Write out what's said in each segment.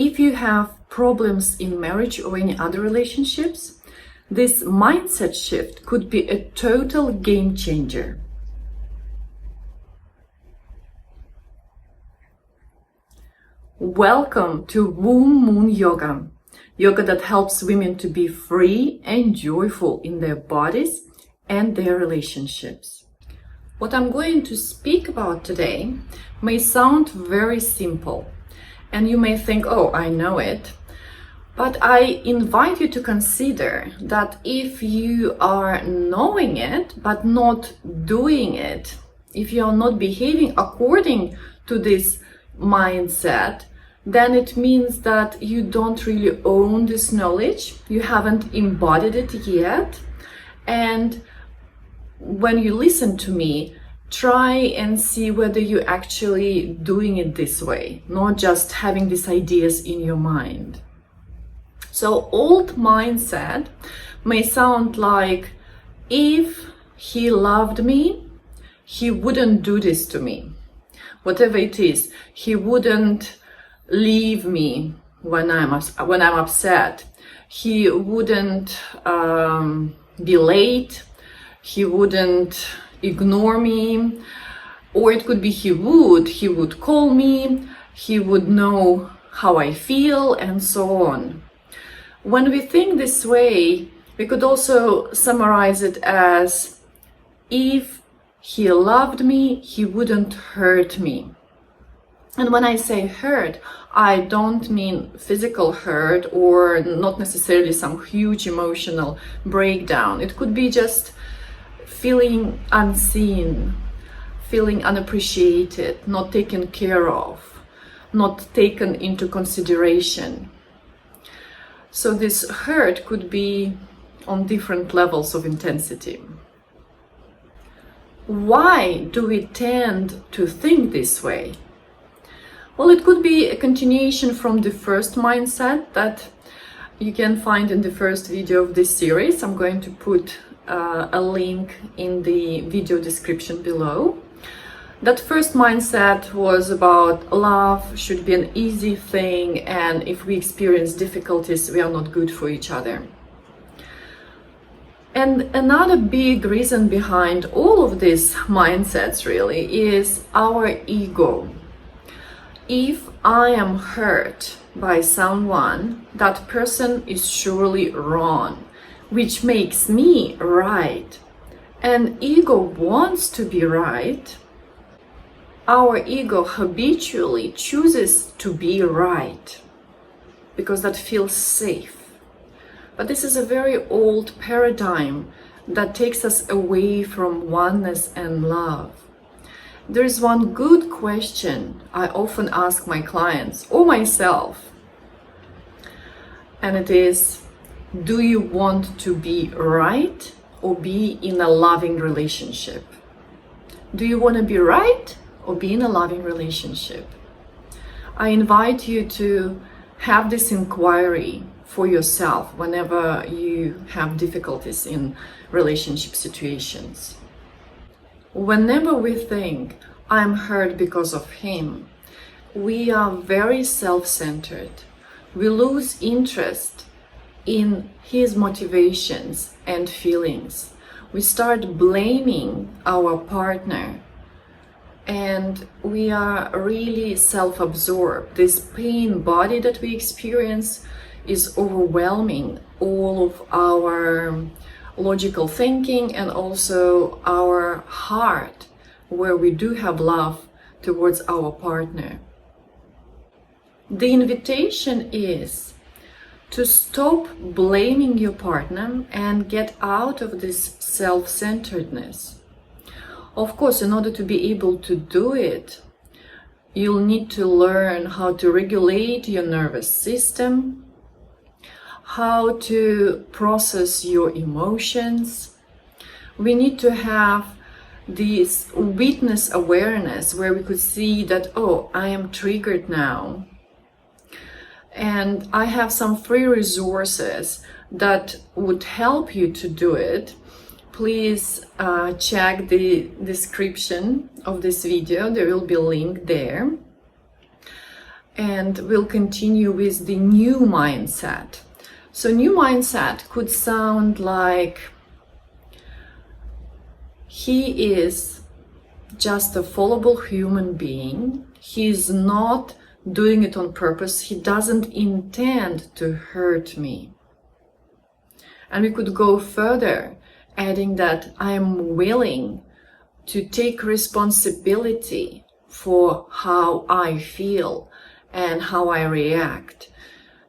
If you have problems in marriage or any other relationships, this mindset shift could be a total game changer. Welcome to Womb Moon Yoga, yoga that helps women to be free and joyful in their bodies and their relationships. What I'm going to speak about today may sound very simple, and you may think, oh, I know it. But I invite you to consider that if you are knowing it, but not doing it, if you are not behaving according to this mindset, then it means that you don't really own this knowledge, you haven't embodied it yet. And when you listen to me, try and see whether you're actually doing it this way, not just having these ideas in your mind. So old mindset may sound like, if he loved me, he wouldn't do this to me. Whatever it is, he wouldn't leave me when I'm upset. He wouldn't be late. He wouldn't ignore me. Or it could be he would call me. He would know how I feel, and so on. When we think this way, we could also summarize it as, if he loved me, he wouldn't hurt me. And when I say hurt, I don't mean physical hurt or not necessarily some huge emotional breakdown. It could be just feeling unseen, feeling unappreciated, not taken care of, not taken into consideration. So this hurt could be on different levels of intensity. Why do we tend to think this way? Well, it could be a continuation from the first mindset that you can find in the first video of this series. I'm going to put a link in the video description below. That first mindset was about love should be an easy thing, and if we experience difficulties, we are not good for each other. And another big reason behind all of these mindsets really is our ego. If I am hurt by someone, that person is surely wrong, which makes me right. And ego wants to be right. Our ego habitually chooses to be right because that feels safe. But this is a very old paradigm that takes us away from oneness and love. There is one good question I often ask my clients or myself, and it is, do you want to be right or be in a loving relationship? Do you want to be right or be in a loving relationship? I invite you to have this inquiry for yourself whenever you have difficulties in relationship situations. Whenever we think, I'm hurt because of him, we are very self-centered. We lose interest in his motivations and feelings. We start blaming our partner, and we are really self-absorbed. This pain body that we experience is overwhelming all of our logical thinking and also our heart, where we do have love towards our partner. The invitation is to stop blaming your partner and get out of this self-centeredness. Of course, in order to be able to do it, you'll need to learn how to regulate your nervous system, how to process your emotions. We need to have this witness awareness where we could see that, oh, I am triggered now. And I have some free resources that would help you to do it. Please check the description of this video. There will be a link there. and we'll continue with the new mindset. So new mindset could sound like he is just a fallible human being. He's not doing it on purpose. He doesn't intend to hurt me. And we could go further, adding that I am willing to take responsibility for how I feel and how I react,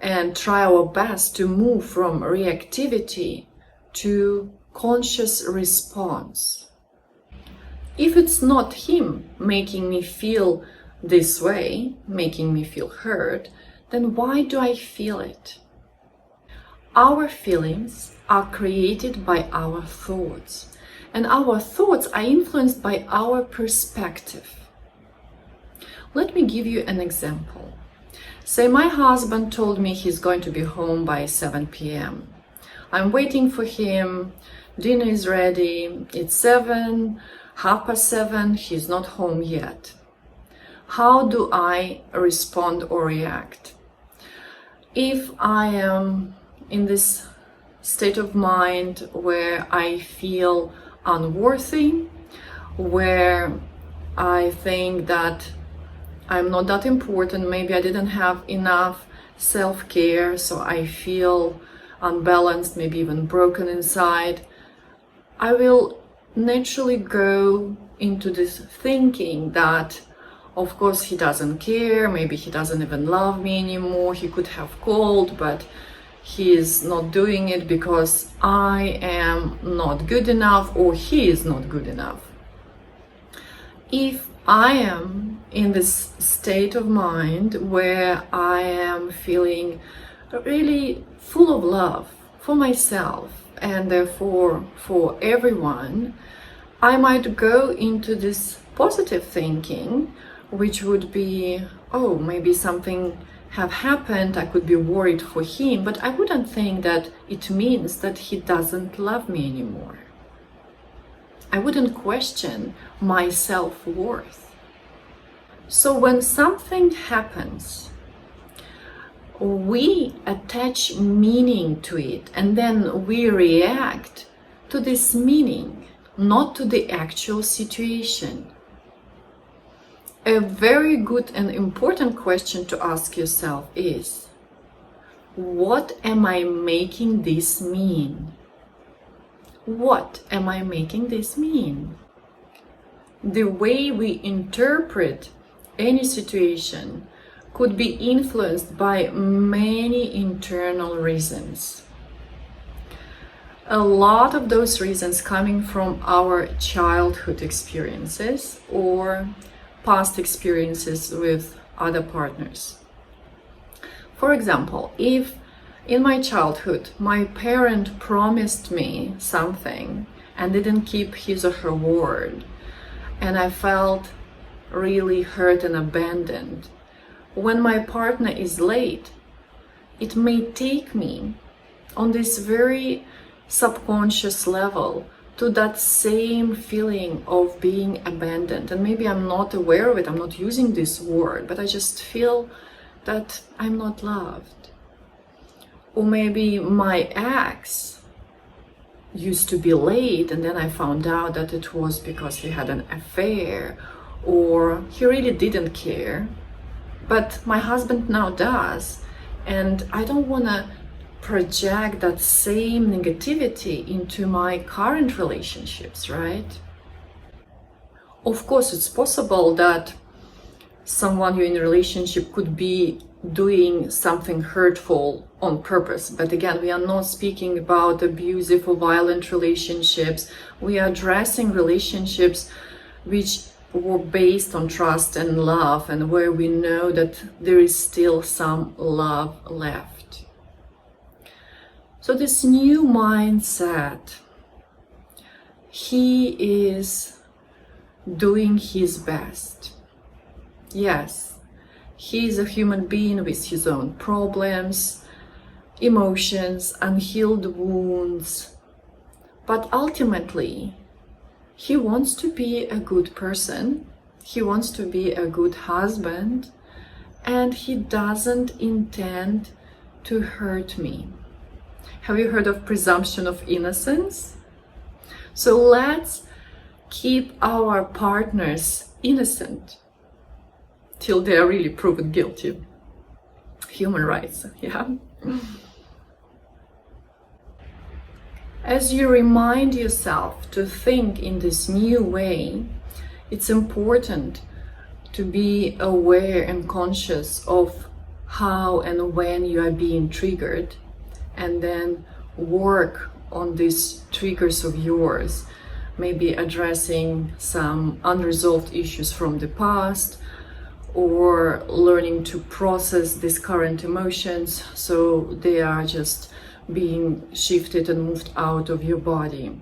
and try our best to move from reactivity to conscious response. If it's not him making me feel this way, making me feel hurt, then why do I feel it? Our feelings are created by our thoughts, and our thoughts are influenced by our perspective. Let me give you an example. Say my husband told me he's going to be home by 7 p.m. I'm waiting for him, dinner is ready, it's 7, 7:30, he's not home yet. How do I respond or react? If I am in this state of mind where I feel unworthy, where I think that I'm not that important, maybe I didn't have enough self-care, so I feel unbalanced, maybe even broken inside, I will naturally go into this thinking that, of course, he doesn't care, maybe he doesn't even love me anymore, he could have called, but he is not doing it because I am not good enough, or he is not good enough. If I am in this state of mind where I am feeling really full of love for myself and therefore for everyone, I might go into this positive thinking, which would be, oh, maybe something have happened, I could be worried for him, but I wouldn't think that it means that he doesn't love me anymore. I wouldn't question my self-worth. So when something happens, we attach meaning to it, and then we react to this meaning, not to the actual situation. A very good and important question to ask yourself is, what am I making this mean? What am I making this mean? The way we interpret any situation could be influenced by many internal reasons. A lot of those reasons coming from our childhood experiences or past experiences with other partners. For example, if in my childhood my parent promised me something and didn't keep his or her word, and I felt really hurt and abandoned, when my partner is late, it may take me on this very subconscious level to that same feeling of being abandoned. And maybe I'm not aware of it, I'm not using this word, but I just feel that I'm not loved. Or maybe my ex used to be late, and then I found out that it was because he had an affair, or he really didn't care, but my husband now does, and I don't want to project that same negativity into my current relationships, right? Of course, it's possible that someone you're in a relationship could be doing something hurtful on purpose, but again, we are not speaking about abusive or violent relationships. We are addressing relationships which were based on trust and love, and where we know that there is still some love left. So this new mindset, he is doing his best. Yes, he is a human being with his own problems, emotions, unhealed wounds, but ultimately he wants to be a good person, he wants to be a good husband, and he doesn't intend to hurt me. Have you heard of presumption of innocence? So let's keep our partners innocent till they are really proven guilty. Human rights, yeah? As you remind yourself to think in this new way, it's important to be aware and conscious of how and when you are being triggered, and then work on these triggers of yours, maybe addressing some unresolved issues from the past, or learning to process these current emotions so they are just being shifted and moved out of your body.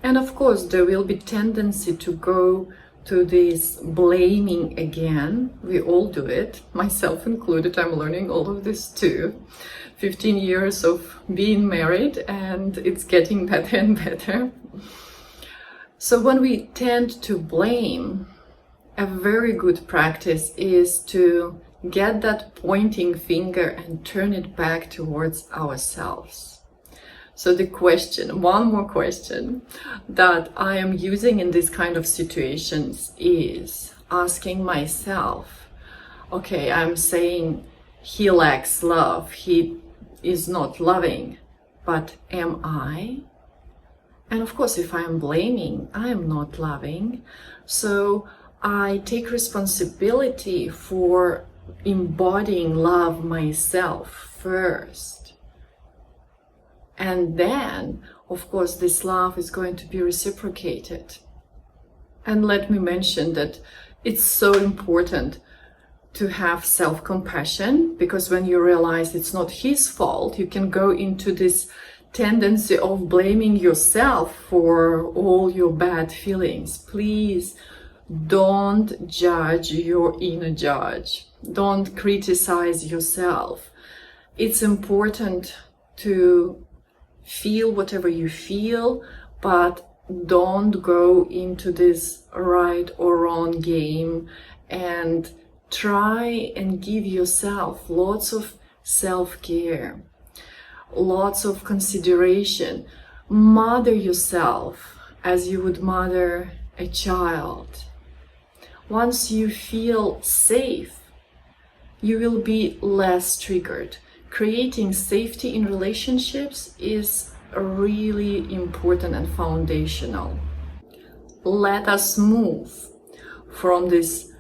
And of course, there will be tendency to go to this blaming again. We all do it, myself included. I'm learning all of this too. 15 years of being married, and it's getting better and better. So when we tend to blame, a very good practice is to get that pointing finger and turn it back towards ourselves. So the question, one more question that I am using in this kind of situations is asking myself, okay, I'm saying he lacks love, he is not loving, but am I? And of course, if I am blaming, I am not loving. So I take responsibility for embodying love myself first. And then, of course, this love is going to be reciprocated. And let me mention that it's so important to have self-compassion, because when you realize it's not his fault, you can go into this tendency of blaming yourself for all your bad feelings. Please don't judge your inner judge. Don't criticize yourself. It's important to feel whatever you feel, but don't go into this right or wrong game, and try and give yourself lots of self-care, lots of consideration. Mother yourself as you would mother a child. Once you feel safe, you will be less triggered. Creating safety in relationships is really important and foundational. Let us move from this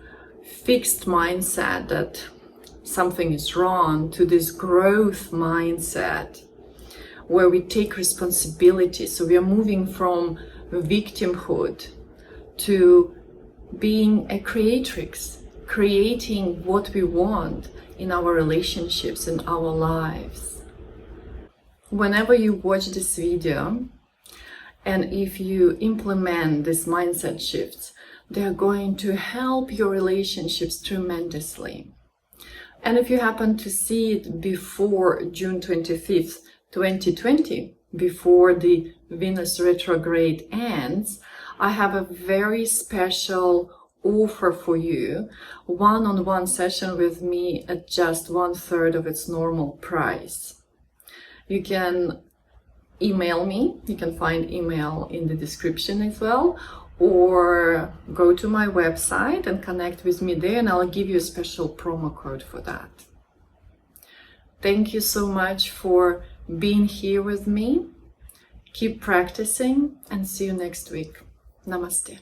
fixed mindset that something is wrong to this growth mindset where we take responsibility. So we are moving from victimhood to being a creatrix, creating what we want in our relationships, in our lives. Whenever you watch this video, and if you implement these mindset shifts, they are going to help your relationships tremendously. And if you happen to see it before June 25th, 2020, before the Venus retrograde ends, I have a very special offer for you, one-on-one session with me at just 1/3 of its normal price. You can email me, you can find email in the description as well, or go to my website and connect with me there, and I'll give you a special promo code for that. Thank you so much for being here with me. Keep practicing, and see you next week. Namaste.